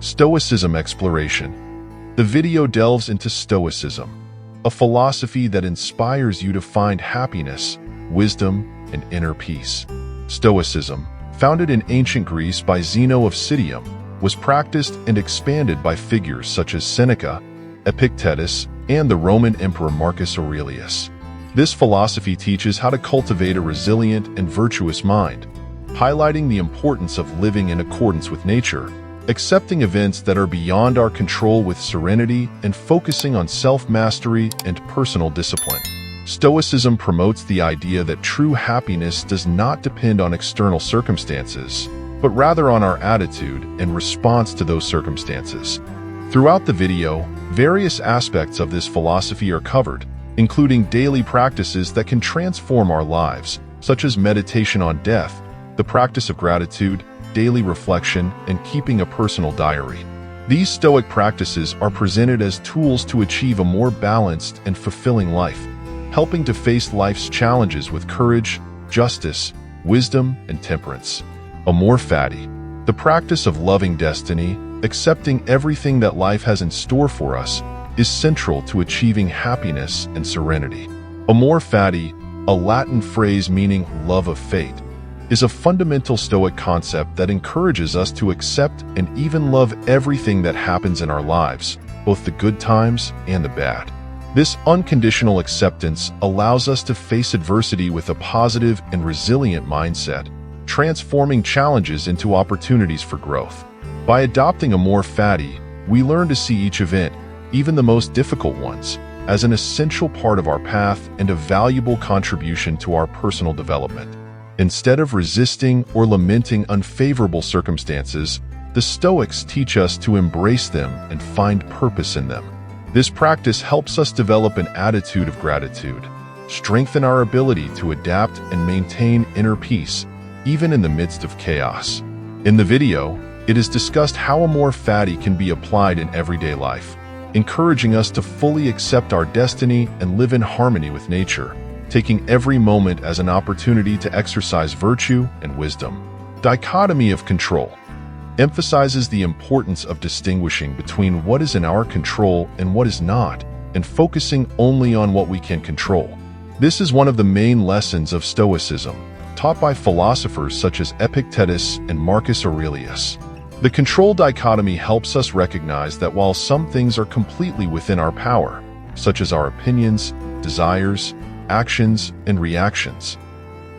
Stoicism Exploration. The video delves into Stoicism, a philosophy that inspires you to find happiness, wisdom, and inner peace. Stoicism, founded in ancient Greece by Zeno of Citium, was practiced and expanded by figures such as Seneca, Epictetus, and the Roman Emperor Marcus Aurelius. This philosophy teaches how to cultivate a resilient and virtuous mind, highlighting the importance of living in accordance with nature, accepting events that are beyond our control with serenity, and focusing on self-mastery and personal discipline. Stoicism promotes the idea that true happiness does not depend on external circumstances, but rather on our attitude and response to those circumstances. Throughout the video, various aspects of this philosophy are covered, including daily practices that can transform our lives, such as meditation on death, the practice of gratitude, daily reflection, and keeping a personal diary. These Stoic practices are presented as tools to achieve a more balanced and fulfilling life, helping to face life's challenges with courage, justice, wisdom, and temperance. Amor fati, the practice of loving destiny, accepting everything that life has in store for us, is central to achieving happiness and serenity. Amor fati, a Latin phrase meaning love of fate, is a fundamental Stoic concept that encourages us to accept and even love everything that happens in our lives, both the good times and the bad. This unconditional acceptance allows us to face adversity with a positive and resilient mindset, transforming challenges into opportunities for growth. By adopting Amor fati, we learn to see each event, even the most difficult ones, as an essential part of our path and a valuable contribution to our personal development. Instead of resisting or lamenting unfavorable circumstances, the Stoics teach us to embrace them and find purpose in them. This practice helps us develop an attitude of gratitude, strengthen our ability to adapt and maintain inner peace, even in the midst of chaos. In the video, it is discussed how Amor fati can be applied in everyday life, encouraging us to fully accept our destiny and live in harmony with nature, taking every moment as an opportunity to exercise virtue and wisdom. Dichotomy of control emphasizes the importance of distinguishing between what is in our control and what is not, and focusing only on what we can control. This is one of the main lessons of Stoicism, taught by philosophers such as Epictetus and Marcus Aurelius. The control dichotomy helps us recognize that while some things are completely within our power, such as our opinions, desires, actions, and reactions,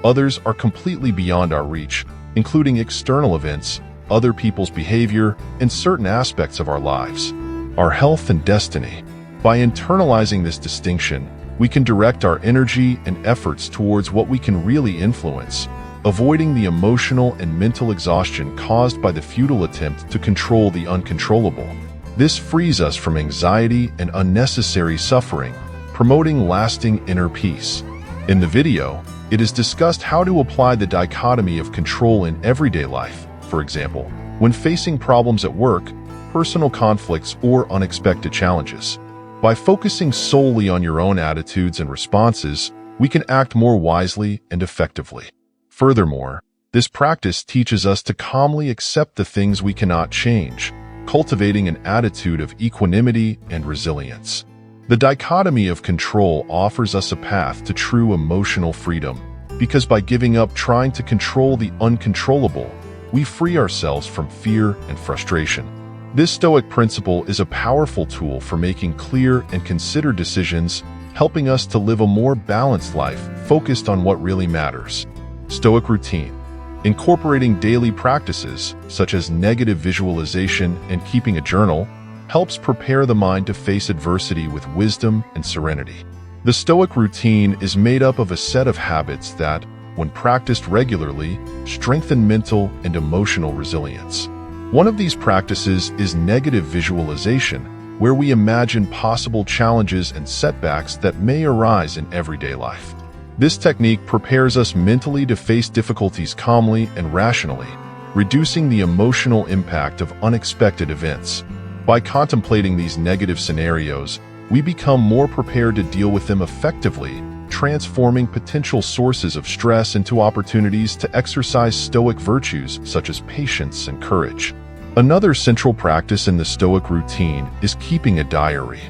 others are completely beyond our reach, including external events, other people's behavior, and certain aspects of our lives, our health and destiny. By internalizing this distinction, we can direct our energy and efforts towards what we can really influence, avoiding the emotional and mental exhaustion caused by the futile attempt to control the uncontrollable. This frees us from anxiety and unnecessary suffering, promoting lasting inner peace. In the video, it is discussed how to apply the dichotomy of control in everyday life, for example, when facing problems at work, personal conflicts, or unexpected challenges. By focusing solely on your own attitudes and responses, we can act more wisely and effectively. Furthermore, this practice teaches us to calmly accept the things we cannot change, cultivating an attitude of equanimity and resilience. The dichotomy of control offers us a path to true emotional freedom, because by giving up trying to control the uncontrollable, we free ourselves from fear and frustration. This Stoic principle is a powerful tool for making clear and considered decisions, helping us to live a more balanced life focused on what really matters. Stoic routine. Incorporating daily practices, such as negative visualization and keeping a journal, helps prepare the mind to face adversity with wisdom and serenity. The Stoic routine is made up of a set of habits that, when practiced regularly, strengthen mental and emotional resilience. One of these practices is negative visualization, where we imagine possible challenges and setbacks that may arise in everyday life. This technique prepares us mentally to face difficulties calmly and rationally, reducing the emotional impact of unexpected events. By contemplating these negative scenarios, we become more prepared to deal with them effectively, transforming potential sources of stress into opportunities to exercise Stoic virtues such as patience and courage. Another central practice in the Stoic routine is keeping a diary.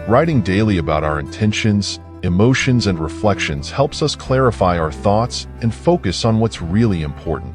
Writing daily about our intentions, emotions, and reflections helps us clarify our thoughts and focus on what's really important.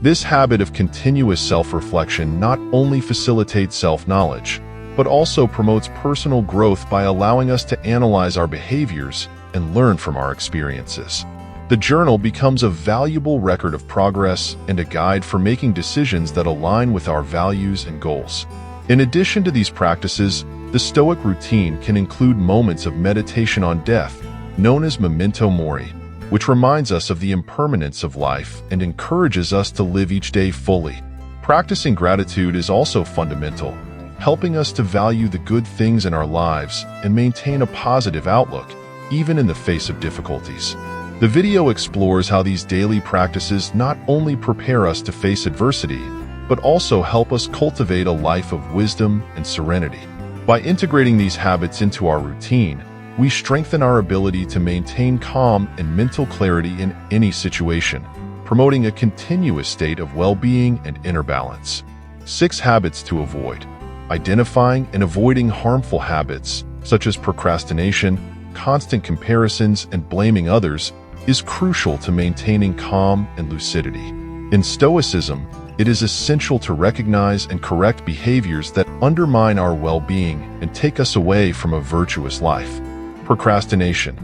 This habit of continuous self-reflection not only facilitates self-knowledge, but also promotes personal growth by allowing us to analyze our behaviors and learn from our experiences. The journal becomes a valuable record of progress and a guide for making decisions that align with our values and goals. In addition to these practices, the Stoic routine can include moments of meditation on death, known as memento mori, which reminds us of the impermanence of life and encourages us to live each day fully. Practicing gratitude is also fundamental, helping us to value the good things in our lives and maintain a positive outlook, even in the face of difficulties. The video explores how these daily practices not only prepare us to face adversity, but also help us cultivate a life of wisdom and serenity. By integrating these habits into our routine, we strengthen our ability to maintain calm and mental clarity in any situation, promoting a continuous state of well-being and inner balance. 6 habits to avoid. Identifying and avoiding harmful habits, such as procrastination, constant comparisons, and blaming others, is crucial to maintaining calm and lucidity. In Stoicism, it is essential to recognize and correct behaviors that undermine our well-being and take us away from a virtuous life. Procrastination.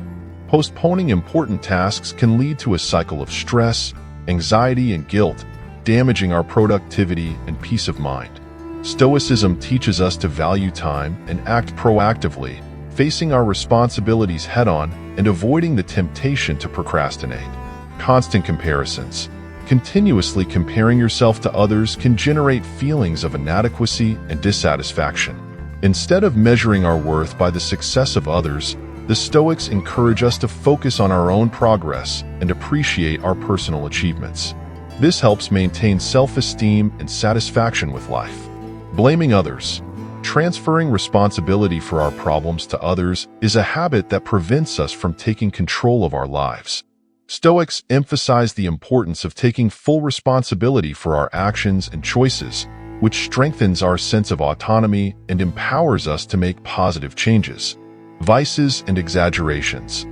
Postponing important tasks can lead to a cycle of stress, anxiety, and guilt, damaging our productivity and peace of mind. Stoicism teaches us to value time and act proactively, facing our responsibilities head-on and avoiding the temptation to procrastinate. Constant comparisons. Continuously comparing yourself to others can generate feelings of inadequacy and dissatisfaction. Instead of measuring our worth by the success of others, the Stoics encourage us to focus on our own progress and appreciate our personal achievements. This helps maintain self-esteem and satisfaction with life. Blaming others. Transferring responsibility for our problems to others is a habit that prevents us from taking control of our lives. Stoics emphasize the importance of taking full responsibility for our actions and choices, which strengthens our sense of autonomy and empowers us to make positive changes. Vices and exaggerations.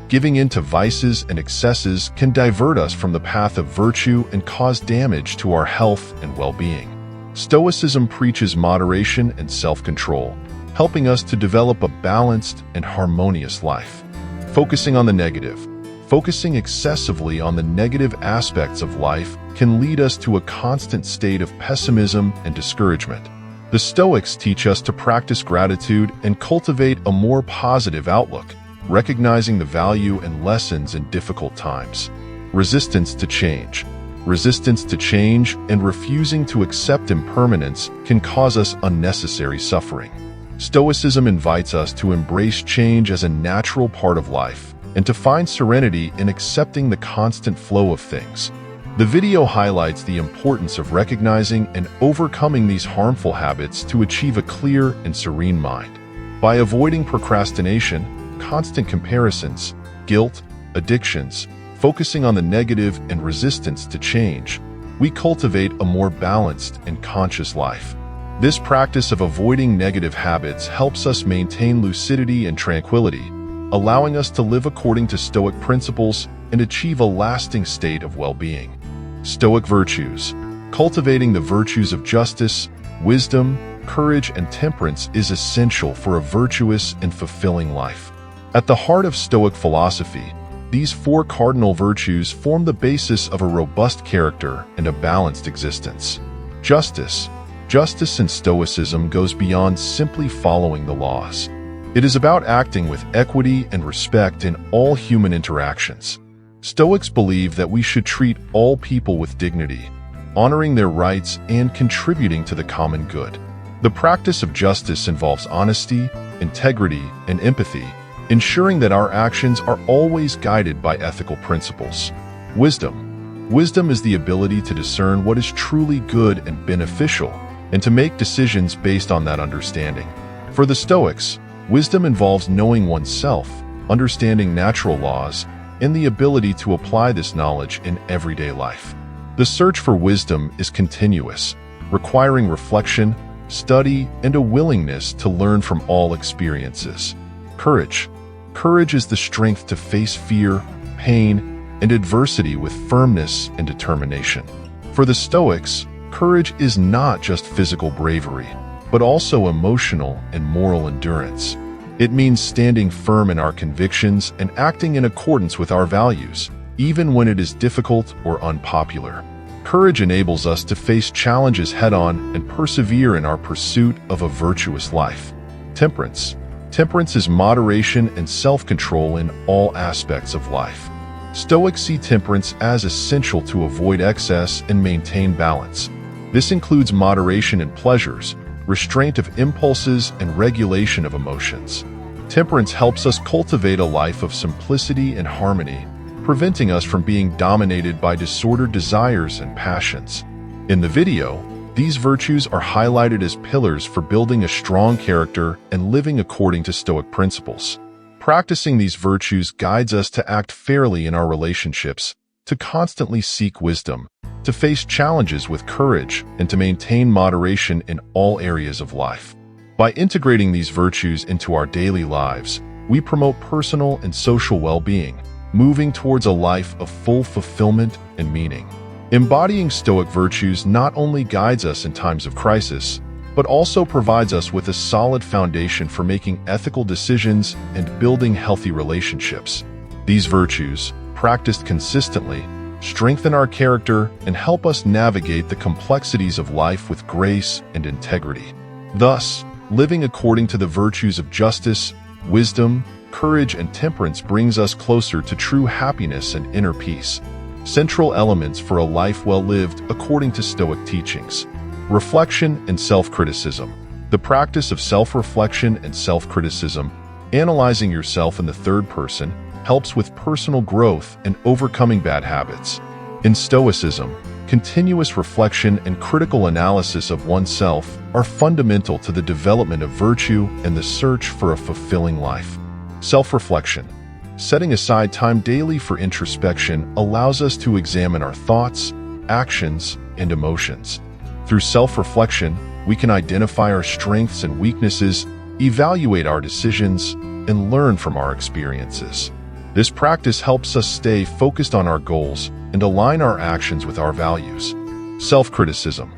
Giving in to vices and excesses can divert us from the path of virtue and cause damage to our health and well-being. Stoicism preaches moderation and self-control, helping us to develop a balanced and harmonious life. Focusing on the negative. Focusing excessively on the negative aspects of life can lead us to a constant state of pessimism and discouragement. The Stoics teach us to practice gratitude and cultivate a more positive outlook, recognizing the value and lessons in difficult times. Resistance to change. Resistance to change and refusing to accept impermanence can cause us unnecessary suffering. Stoicism invites us to embrace change as a natural part of life and to find serenity in accepting the constant flow of things. The video highlights the importance of recognizing and overcoming these harmful habits to achieve a clear and serene mind. By avoiding procrastination, constant comparisons, guilt, addictions, focusing on the negative and resistance to change, we cultivate a more balanced and conscious life. This practice of avoiding negative habits helps us maintain lucidity and tranquility, allowing us to live according to Stoic principles and achieve a lasting state of well-being. Stoic virtues. Cultivating the virtues of justice, wisdom, courage, and temperance is essential for a virtuous and fulfilling life. At the heart of Stoic philosophy, these 4 cardinal virtues form the basis of a robust character and a balanced existence. Justice. Justice in Stoicism goes beyond simply following the laws. It is about acting with equity and respect in all human interactions. Stoics believe that we should treat all people with dignity, honoring their rights and contributing to the common good. The practice of justice involves honesty, integrity, and empathy, ensuring that our actions are always guided by ethical principles. Wisdom. Wisdom is the ability to discern what is truly good and beneficial, and to make decisions based on that understanding. For the Stoics, wisdom involves knowing oneself, understanding natural laws, and the ability to apply this knowledge in everyday life. The search for wisdom is continuous, requiring reflection, study, and a willingness to learn from all experiences. Courage. Courage is the strength to face fear, pain, and adversity with firmness and determination. For the Stoics, courage is not just physical bravery, but also emotional and moral endurance. It means standing firm in our convictions and acting in accordance with our values, even when it is difficult or unpopular. Courage enables us to face challenges head-on and persevere in our pursuit of a virtuous life. Temperance. Temperance is moderation and self-control in all aspects of life. Stoics see temperance as essential to avoid excess and maintain balance. This includes moderation in pleasures, restraint of impulses, and regulation of emotions. Temperance helps us cultivate a life of simplicity and harmony, preventing us from being dominated by disordered desires and passions. In the video, these virtues are highlighted as pillars for building a strong character and living according to Stoic principles. Practicing these virtues guides us to act fairly in our relationships, to constantly seek wisdom, to face challenges with courage, and to maintain moderation in all areas of life. By integrating these virtues into our daily lives, we promote personal and social well-being, moving towards a life of full fulfillment and meaning. Embodying Stoic virtues not only guides us in times of crisis, but also provides us with a solid foundation for making ethical decisions and building healthy relationships. These virtues, practiced consistently, strengthen our character and help us navigate the complexities of life with grace and integrity. Thus, living according to the virtues of justice, wisdom, courage, and temperance brings us closer to true happiness and inner peace. Central elements for a life well lived according to Stoic teachings. Reflection and self-criticism. The practice of self-reflection and self-criticism, analyzing yourself in the third person, helps with personal growth and overcoming bad habits. In Stoicism, continuous reflection and critical analysis of oneself are fundamental to the development of virtue and the search for a fulfilling life. Self-reflection. Setting aside time daily for introspection allows us to examine our thoughts, actions, and emotions. Through self-reflection, we can identify our strengths and weaknesses, evaluate our decisions, and learn from our experiences. This practice helps us stay focused on our goals and align our actions with our values. Self-criticism.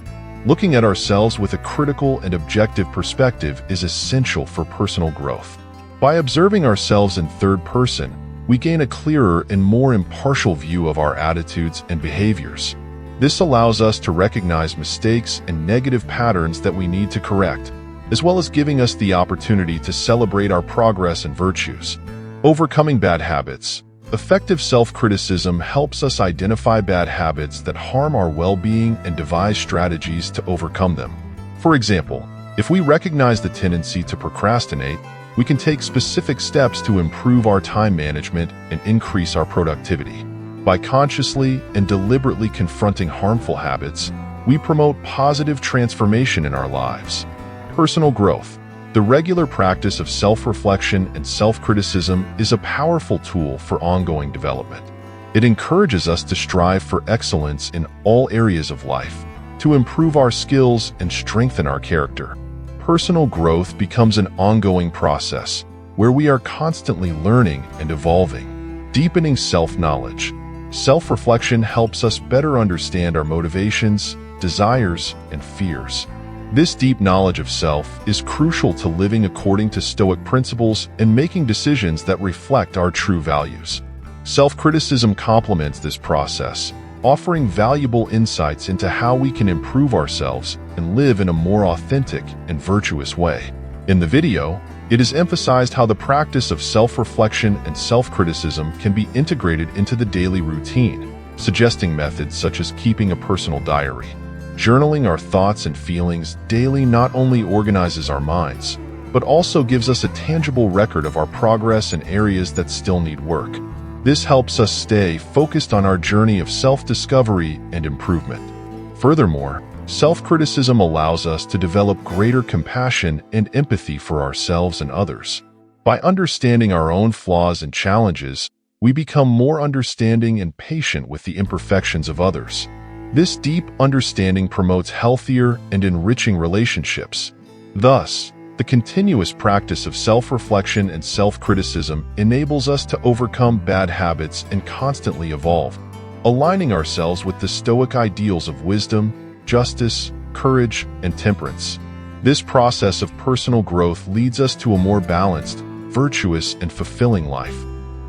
Looking at ourselves with a critical and objective perspective is essential for personal growth. By observing ourselves in third person, we gain a clearer and more impartial view of our attitudes and behaviors. This allows us to recognize mistakes and negative patterns that we need to correct, as well as giving us the opportunity to celebrate our progress and virtues. Overcoming bad habits. Effective self-criticism helps us identify bad habits that harm our well-being and devise strategies to overcome them. For example, if we recognize the tendency to procrastinate, we can take specific steps to improve our time management and increase our productivity. By consciously and deliberately confronting harmful habits, we promote positive transformation in our lives. Personal growth. The regular practice of self-reflection and self-criticism is a powerful tool for ongoing development. It encourages us to strive for excellence in all areas of life, to improve our skills and strengthen our character. Personal growth becomes an ongoing process where we are constantly learning and evolving. Deepening self-knowledge. Self-reflection helps us better understand our motivations, desires, and fears. This deep knowledge of self is crucial to living according to Stoic principles and making decisions that reflect our true values. Self-criticism complements this process, offering valuable insights into how we can improve ourselves and live in a more authentic and virtuous way. In the video, it is emphasized how the practice of self-reflection and self-criticism can be integrated into the daily routine, suggesting methods such as keeping a personal diary. Journaling our thoughts and feelings daily not only organizes our minds, but also gives us a tangible record of our progress in areas that still need work. This helps us stay focused on our journey of self-discovery and improvement. Furthermore, self-criticism allows us to develop greater compassion and empathy for ourselves and others. By understanding our own flaws and challenges, we become more understanding and patient with the imperfections of others. This deep understanding promotes healthier and enriching relationships. Thus, the continuous practice of self-reflection and self-criticism enables us to overcome bad habits and constantly evolve, aligning ourselves with the Stoic ideals of wisdom, justice, courage, and temperance. This process of personal growth leads us to a more balanced, virtuous, and fulfilling life,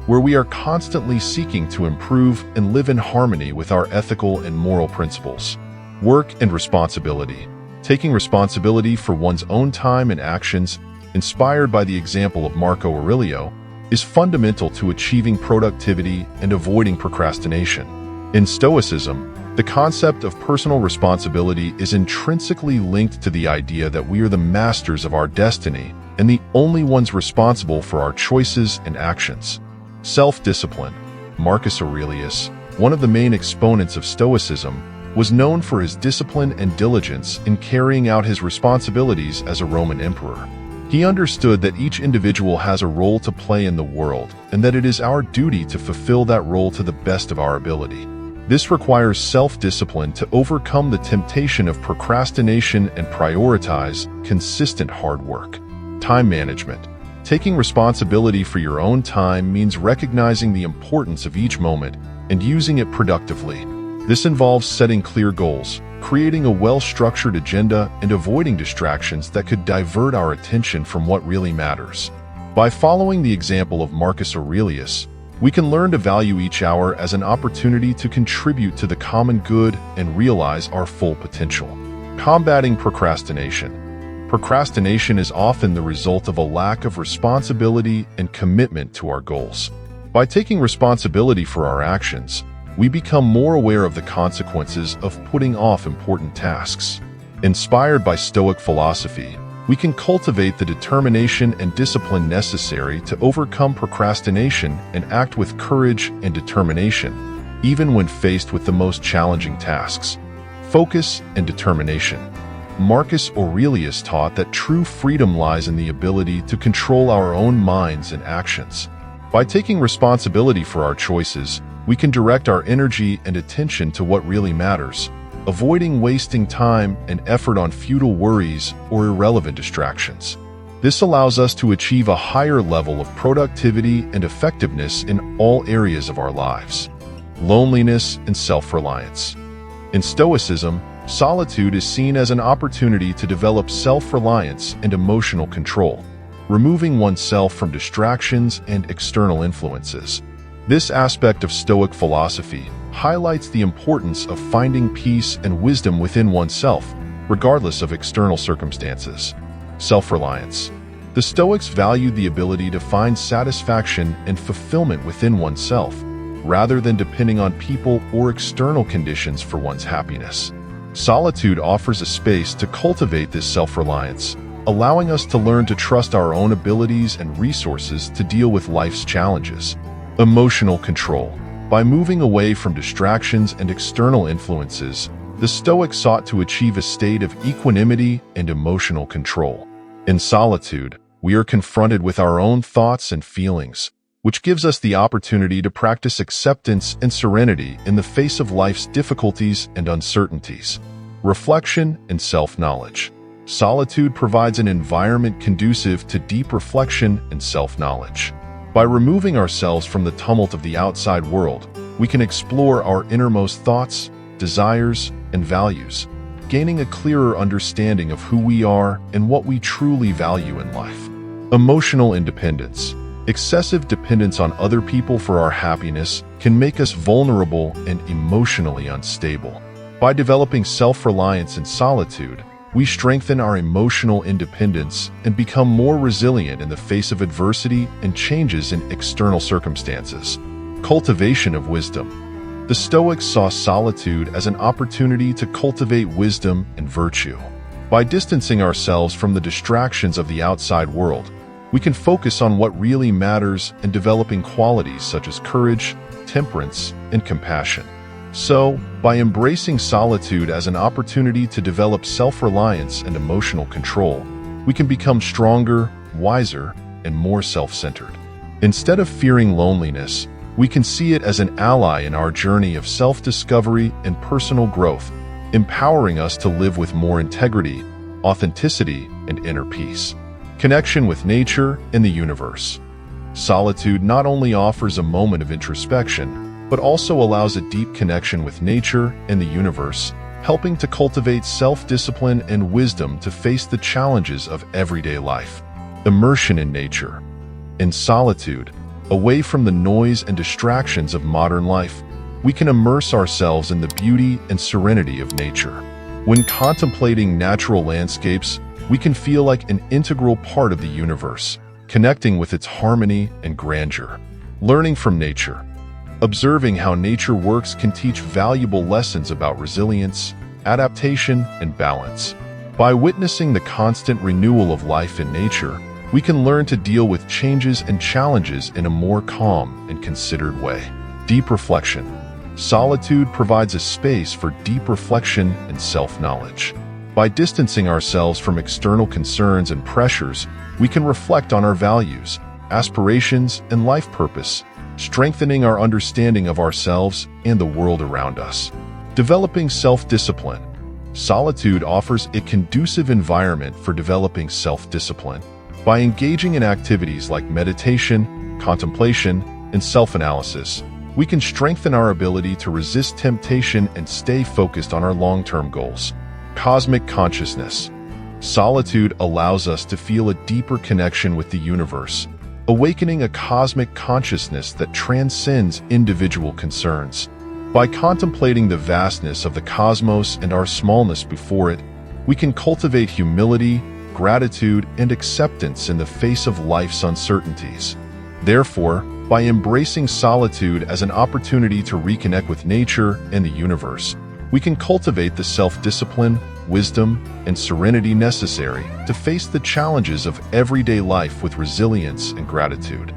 where we are constantly seeking to improve and live in harmony with our ethical and moral principles. Work and responsibility. Taking responsibility for one's own time and actions, inspired by the example of Marcus Aurelius, is fundamental to achieving productivity and avoiding procrastination. In Stoicism, the concept of personal responsibility is intrinsically linked to the idea that we are the masters of our destiny and the only ones responsible for our choices and actions. Self-discipline. Marcus Aurelius, one of the main exponents of Stoicism, was known for his discipline and diligence in carrying out his responsibilities as a Roman emperor. He understood that each individual has a role to play in the world and that it is our duty to fulfill that role to the best of our ability. This requires self-discipline to overcome the temptation of procrastination and prioritize consistent hard work. Time management. Taking responsibility for your own time means recognizing the importance of each moment and using it productively. This involves setting clear goals, creating a well-structured agenda, and avoiding distractions that could divert our attention from what really matters. By following the example of Marcus Aurelius, we can learn to value each hour as an opportunity to contribute to the common good and realize our full potential. Combating procrastination. Procrastination is often the result of a lack of responsibility and commitment to our goals. By taking responsibility for our actions, we become more aware of the consequences of putting off important tasks. Inspired by Stoic philosophy, we can cultivate the determination and discipline necessary to overcome procrastination and act with courage and determination, even when faced with the most challenging tasks. Focus and determination. Marcus Aurelius taught that true freedom lies in the ability to control our own minds and actions. By taking responsibility for our choices, we can direct our energy and attention to what really matters, avoiding wasting time and effort on futile worries or irrelevant distractions. This allows us to achieve a higher level of productivity and effectiveness in all areas of our lives. Loneliness and self-reliance. In Stoicism, solitude is seen as an opportunity to develop self-reliance and emotional control, removing oneself from distractions and external influences. This aspect of Stoic philosophy highlights the importance of finding peace and wisdom within oneself, regardless of external circumstances. Self-reliance. The Stoics valued the ability to find satisfaction and fulfillment within oneself, rather than depending on people or external conditions for one's happiness. Solitude offers a space to cultivate this self-reliance, allowing us to learn to trust our own abilities and resources to deal with life's challenges. Emotional control. By moving away from distractions and external influences, the Stoics sought to achieve a state of equanimity and emotional control. In solitude, we are confronted with our own thoughts and feelings, which gives us the opportunity to practice acceptance and serenity in the face of life's difficulties and uncertainties. Reflection and self-knowledge. Solitude provides an environment conducive to deep reflection and self-knowledge. By removing ourselves from the tumult of the outside world, we can explore our innermost thoughts, desires, and values, gaining a clearer understanding of who we are and what we truly value in life. Emotional independence. Excessive dependence on other people for our happiness can make us vulnerable and emotionally unstable. By developing self-reliance and solitude, we strengthen our emotional independence and become more resilient in the face of adversity and changes in external circumstances. Cultivation of wisdom. The Stoics saw solitude as an opportunity to cultivate wisdom and virtue. By distancing ourselves from the distractions of the outside world, we can focus on what really matters and developing qualities such as courage, temperance, and compassion. So, by embracing solitude as an opportunity to develop self-reliance and emotional control, we can become stronger, wiser, and more self-centered. Instead of fearing loneliness, We can see it as an ally in our journey of self-discovery and personal growth, empowering us to live with more integrity, authenticity, and inner peace. Connection with nature and the universe. Solitude not only offers a moment of introspection, but also allows a deep connection with nature and the universe, helping to cultivate self-discipline and wisdom to face the challenges of everyday life. Immersion in nature. In solitude, away from the noise and distractions of modern life, we can immerse ourselves in the beauty and serenity of nature. When contemplating natural landscapes, we can feel like an integral part of the universe, connecting with its harmony and grandeur. Learning from nature. Observing how nature works can teach valuable lessons about resilience, adaptation, and balance. By witnessing the constant renewal of life in nature, we can learn to deal with changes and challenges in a more calm and considered way. Deep reflection. Solitude provides a space for deep reflection and self-knowledge. By distancing ourselves from external concerns and pressures, we can reflect on our values, aspirations, and life purpose, strengthening our understanding of ourselves and the world around us. Developing self-discipline. Solitude offers a conducive environment for developing self-discipline. By engaging in activities like meditation, contemplation, and self-analysis, we can strengthen our ability to resist temptation and stay focused on our long-term goals. Cosmic consciousness. Solitude allows us to feel a deeper connection with the universe, awakening a cosmic consciousness that transcends individual concerns. By contemplating the vastness of the cosmos and our smallness before it, we can cultivate humility, gratitude, and acceptance in the face of life's uncertainties. Therefore, by embracing solitude as an opportunity to reconnect with nature and the universe, we can cultivate the self-discipline, wisdom, and serenity necessary to face the challenges of everyday life with resilience and gratitude.